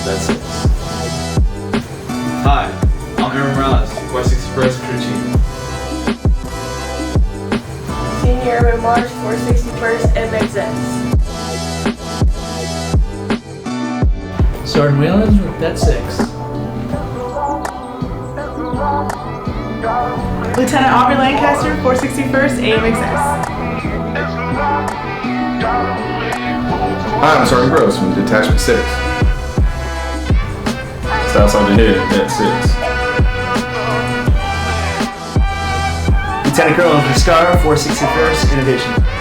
Vet 6. Hi, I'm Aaron Morales, 461st Crew Chief. Senior Urban March, 461st MXS. Sergeant Whelan with Vet 6. Lieutenant Aubrey Lancaster, 461st AMXS. Hi, I'm Sergeant Gross from Detachment 6. Staff Sergeant Head, Vet 6. Lieutenant Colonel Viscar, 461st Innovation.